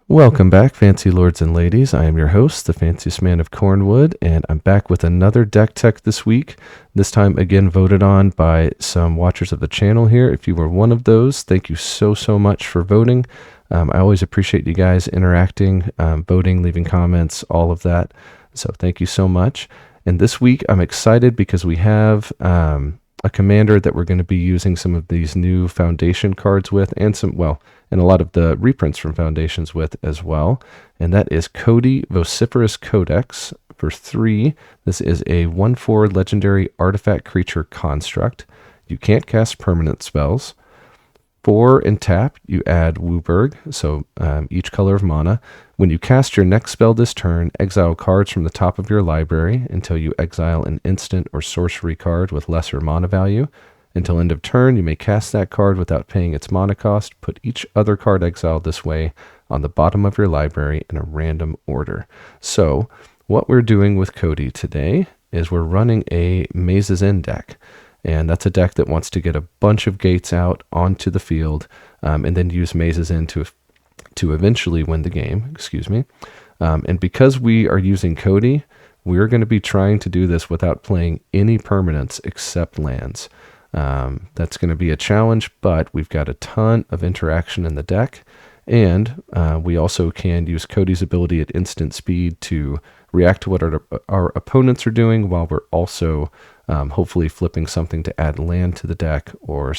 Welcome back, fancy lords and ladies. I am your host, the fanciest man of Cornwood, and I'm back with another deck tech this week. This time, again, voted on by some watchers of the channel here. If you were one of those, thank you so much for voting. I always appreciate you guys interacting, voting, leaving comments, all of that. So thank you so much. And this week, I'm excited because we have a commander that we're going to be using some of these new Foundation cards with, and and a lot of the reprints from Foundations with as well. And that is Codie Vociferous Codex for 3. This is a 1/4 legendary artifact creature construct. You can't cast permanent spells. 4 and tap, you add Wooburg, so each color of mana. When you cast your next spell this turn, exile cards from the top of your library until you exile an instant or sorcery card with lesser mana value. Until end of turn, you may cast that card without paying its mana cost. Put each other card exiled this way on the bottom of your library in a random order. So what we're doing with Codie today is we're running a Mazes In deck. And that's a deck that wants to get a bunch of gates out onto the field and then use Mazes In to eventually win the game. And because we are using Codie, we're going to be trying to do this without playing any permanents except lands. That's going to be a challenge, but we've got a ton of interaction in the deck. And we also can use Codie's ability at instant speed to react to what our opponents are doing, while we're also hopefully flipping something to add land to the deck or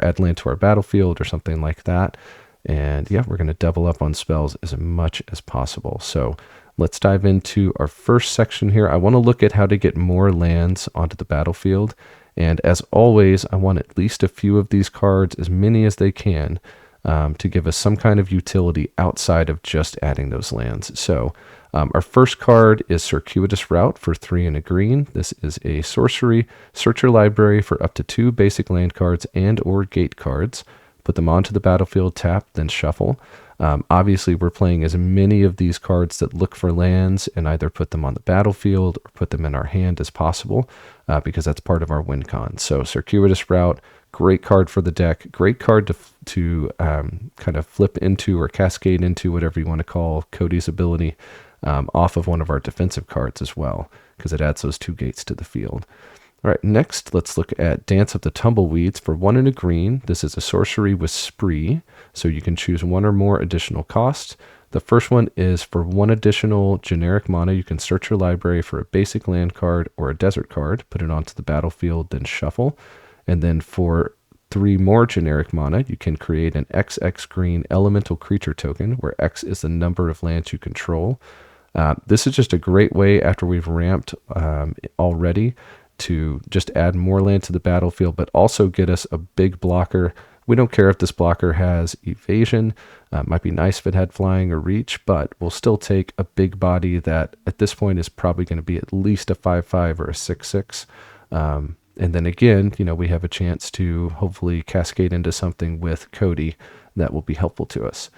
add land to our battlefield or something like that. And yeah, we're going to double up on spells as much as possible. So let's dive into our first section here. I want to look at how to get more lands onto the battlefield. And as always, I want at least a few of these cards, as many as they can, to give us some kind of utility outside of just adding those lands. So our first card is Circuitous Route for 3 and a green. This is a sorcery. Search your library for up to 2 basic land cards and or gate cards. Put them onto the battlefield, tap, then shuffle. Obviously, we're playing as many of these cards that look for lands and either put them on the battlefield or put them in our hand as possible, because that's part of our win con. So Circuitous Route, great card for the deck, great card to kind of flip into or cascade into, whatever you want to call Codie's ability, off of one of our defensive cards as well, because it adds those 2 gates to the field. All right, next, let's look at Dance of the Tumbleweeds for 1 and a green. This is a sorcery with Spree, so you can choose 1 or more additional costs. The first one is for 1 additional generic mana. You can search your library for a basic land card or a desert card, put it onto the battlefield, then shuffle. And then for 3 more generic mana, you can create an XX green elemental creature token, where X is the number of lands you control. This is just a great way, after we've ramped already, to just add more land to the battlefield, but also get us a big blocker. We don't care if this blocker has evasion. Might be nice if it had flying or reach, but we'll still take a big body that at this point is probably going to be at least a 5/5 or a 6/6. And then again, we have a chance to hopefully cascade into something with Codie that will be helpful to us.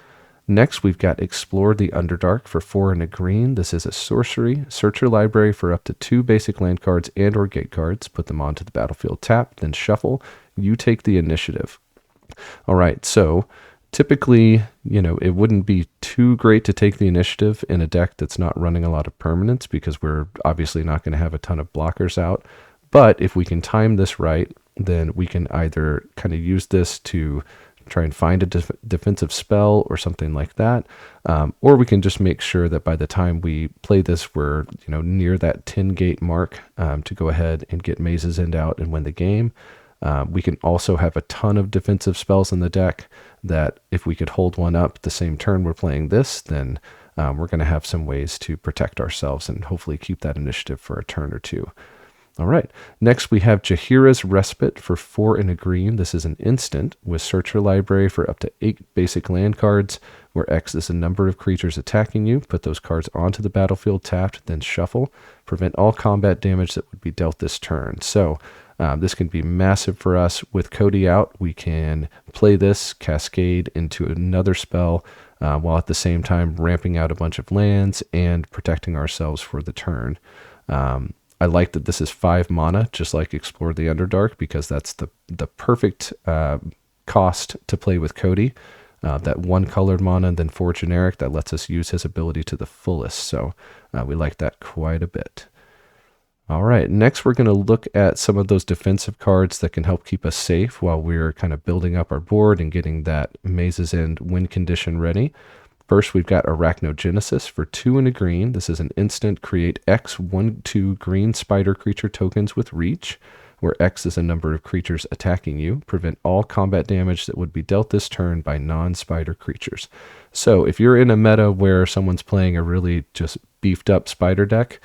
Next, we've got Explore the Underdark for 4 and a green. This is a sorcery. Search your library for up to 2 basic land cards and or gate cards. Put them onto the battlefield, tap, then shuffle. You take the initiative. All right, so typically, it wouldn't be too great to take the initiative in a deck that's not running a lot of permanents, because we're obviously not going to have a ton of blockers out. But if we can time this right, then we can either kind of use this to try and find a defensive spell or something like that, or we can just make sure that by the time we play this, we're near that 10 gate mark to go ahead and get Mazes In out and win the game. We can also have a ton of defensive spells in the deck that if we could hold one up the same turn we're playing this, then we're going to have some ways to protect ourselves and hopefully keep that initiative for a turn or 2. All right, next we have Jaheira's Respite for 4 and a green. This is an instant with search your library for up to 8 basic land cards, where X is the number of creatures attacking you. Put those cards onto the battlefield, tapped, then shuffle. Prevent all combat damage that would be dealt this turn. So this can be massive for us. With Codie out, we can play this, cascade into another spell, while at the same time ramping out a bunch of lands and protecting ourselves for the turn. I like that this is 5 mana, just like Explore the Underdark, because that's the perfect cost to play with Codie. that 1 colored mana and then 4 generic, that lets us use his ability to the fullest. So we like that quite a bit. All right, next we're going to look at some of those defensive cards that can help keep us safe while we're kind of building up our board and getting that Maze's End win condition ready. First, we've got Arachnogenesis for 2 and a green. This is an instant create X 1/2 green spider creature tokens with reach, where X is a number of creatures attacking you. Prevent all combat damage that would be dealt this turn by non-spider creatures. So if you're in a meta where someone's playing a really just beefed up spider deck,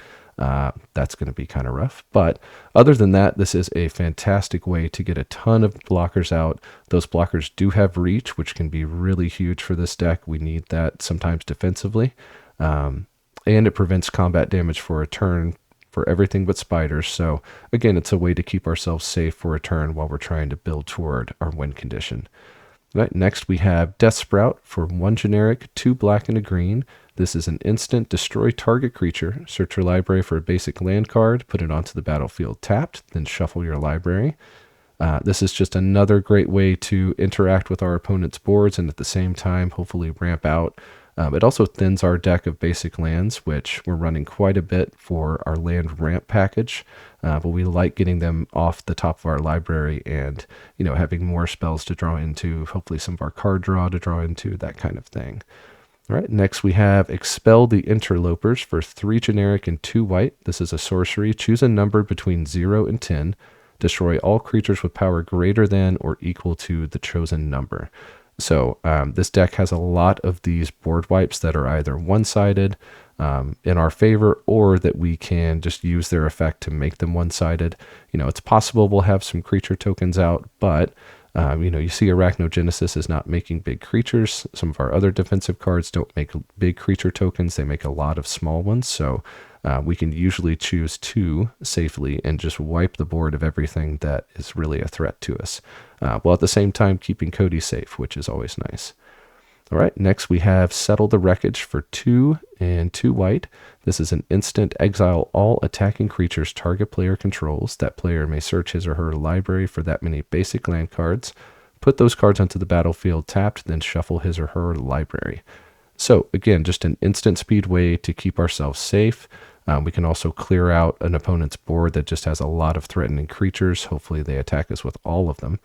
that's going to be kind of rough. But other than that, this is a fantastic way to get a ton of blockers out. Those blockers do have reach, which can be really huge for this deck. We need that sometimes defensively. And it prevents combat damage for a turn for everything but spiders. So again, it's a way to keep ourselves safe for a turn while we're trying to build toward our win condition. Right, next we have Death Sprout for 1 generic, 2 black and a green. This is an instant destroy target creature. Search your library for a basic land card, put it onto the battlefield tapped, then shuffle your library. This is just another great way to interact with our opponent's boards and at the same time hopefully ramp out. It also thins our deck of basic lands, which we're running quite a bit for our land ramp package, but we like getting them off the top of our library and having more spells to draw into, hopefully some of our card draw to draw into, that kind of thing. All right, next we have Expel the Interlopers for 3 generic and 2 white. This is a sorcery. Choose a number between 0 and 10. Destroy all creatures with power greater than or equal to the chosen number. So this deck has a lot of these board wipes that are either one-sided in our favor, or that we can just use their effect to make them one-sided. It's possible we'll have some creature tokens out, but you see Arachnogenesis is not making big creatures. Some of our other defensive cards don't make big creature tokens. They make a lot of small ones. So we can usually choose 2 safely and just wipe the board of everything that is really a threat to us, while at the same time keeping Codie safe, which is always nice. All right, next we have Settle the Wreckage for 2 and 2 white. This is an instant exile all attacking creatures target player controls. That player may search his or her library for that many basic land cards, put those cards onto the battlefield tapped, then shuffle his or her library. So again, just an instant speed way to keep ourselves safe. We can also clear out an opponent's board that just has a lot of threatening creatures. Hopefully they attack us with all of them.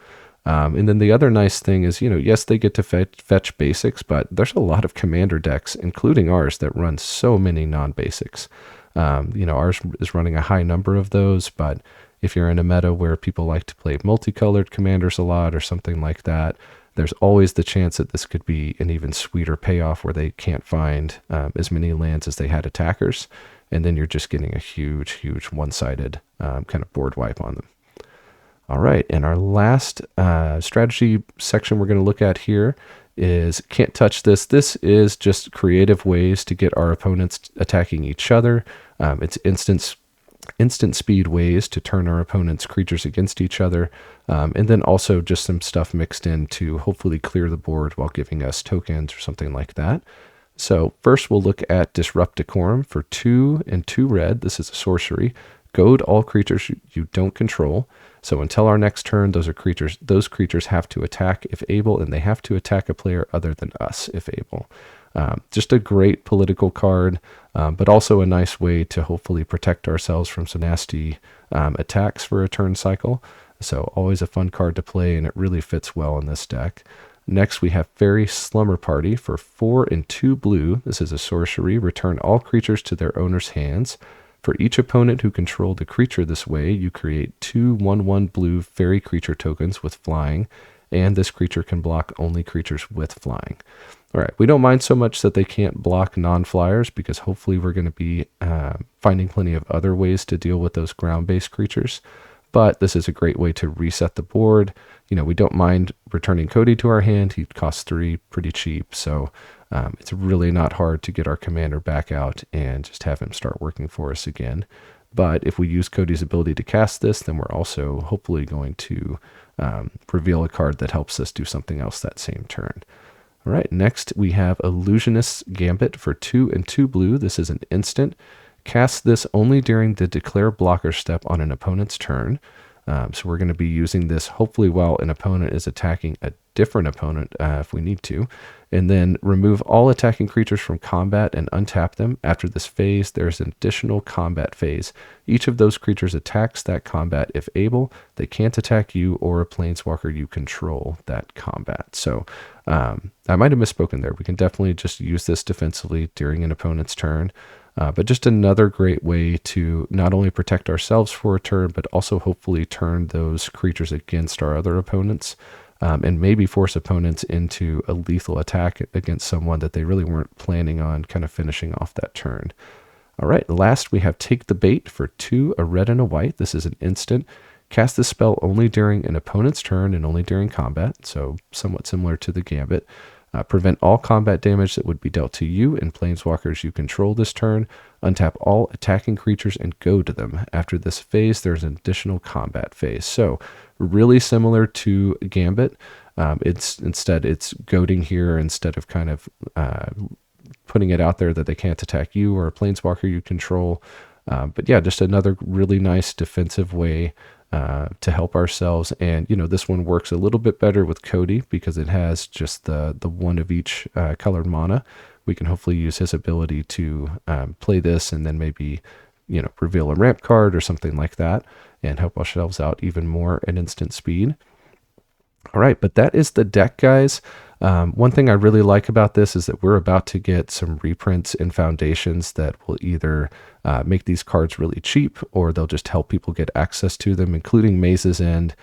And then the other nice thing is, yes, they get to fetch basics, but there's a lot of commander decks, including ours, that run so many non-basics. Ours is running a high number of those, but if you're in a meta where people like to play multicolored commanders a lot or something like that, there's always the chance that this could be an even sweeter payoff where they can't find as many lands as they had attackers, and then you're just getting a huge, huge one-sided kind of board wipe on them. All right, and our last strategy section we're going to look at here is Can't Touch This. This is just creative ways to get our opponents attacking each other. It's instant speed ways to turn our opponent's creatures against each other, and then also just some stuff mixed in to hopefully clear the board while giving us tokens or something like that. So first we'll look at Disrupt Decorum for 2 and 2 red. This is a sorcery. Goad all creatures you don't control. So until our next turn, those creatures have to attack if able, and they have to attack a player other than us if able. Just a great political card, but also a nice way to hopefully protect ourselves from some nasty attacks for a turn cycle. So always a fun card to play, and it really fits well in this deck. Next, we have Fairy Slumber Party for 4 and 2 blue. This is a sorcery. Return all creatures to their owner's hands. For each opponent who controlled a creature this way, you create 2 1/1 blue fairy creature tokens with flying, and this creature can block only creatures with flying. All right, we don't mind so much that they can't block non-flyers, because hopefully we're going to be finding plenty of other ways to deal with those ground-based creatures. But this is a great way to reset the board. We don't mind returning Codie to our hand. He costs 3, pretty cheap, so it's really not hard to get our commander back out and just have him start working for us again. But if we use Codie's ability to cast this, then we're also hopefully going to reveal a card that helps us do something else that same turn. All right, next we have Illusionist's Gambit for 2 and 2 blue. This is an instant. Cast this only during the declare blocker step on an opponent's turn. So we're going to be using this hopefully while an opponent is attacking a different opponent if we need to. And then remove all attacking creatures from combat and untap them. After this phase, there's an additional combat phase. Each of those creatures attacks that combat if able. They can't attack you or a planeswalker you control that combat. So I might have misspoken there. We can definitely just use this defensively during an opponent's turn. But just another great way to not only protect ourselves for a turn, but also hopefully turn those creatures against our other opponents. And maybe force opponents into a lethal attack against someone that they really weren't planning on kind of finishing off that turn. All right, last we have Take the Bait for 2, a red and a white. This is an instant. Cast this spell only during an opponent's turn and only during combat, so somewhat similar to the Gambit. Prevent all combat damage that would be dealt to you and planeswalkers you control this turn. Untap all attacking creatures and go to them. After this phase, there's an additional combat phase. So really similar to Gambit. It's goading here instead of kind of putting it out there that they can't attack you or a planeswalker you control. But yeah, just another really nice defensive way to help ourselves. And, this one works a little bit better with Codie because it has just the one of each colored mana. We can hopefully use his ability to play this and then maybe, reveal a ramp card or something like that and help ourselves out even more at instant speed. All right, but that is the deck, guys. One thing I really like about this is that we're about to get some reprints and foundations that will either make these cards really cheap or they'll just help people get access to them, including Maze's End.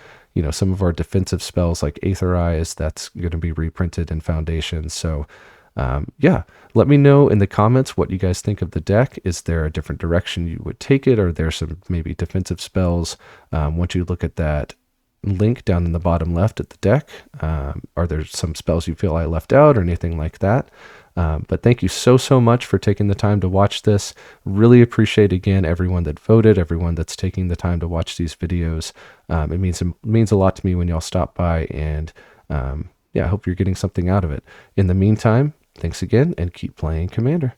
Some of our defensive spells like Aetherize, that's going to be reprinted in foundations. So yeah, let me know in the comments what you guys think of the deck. Is there a different direction you would take it? Or are there some maybe defensive spells? Once you look at that link down in the bottom left at the deck, are there some spells you feel I left out or anything like that? But thank you so much for taking the time to watch this. Really appreciate, again, everyone that voted, everyone that's taking the time to watch these videos. It means a lot to me when y'all stop by, and yeah, I hope you're getting something out of it. In the meantime, thanks again, and keep playing Commander.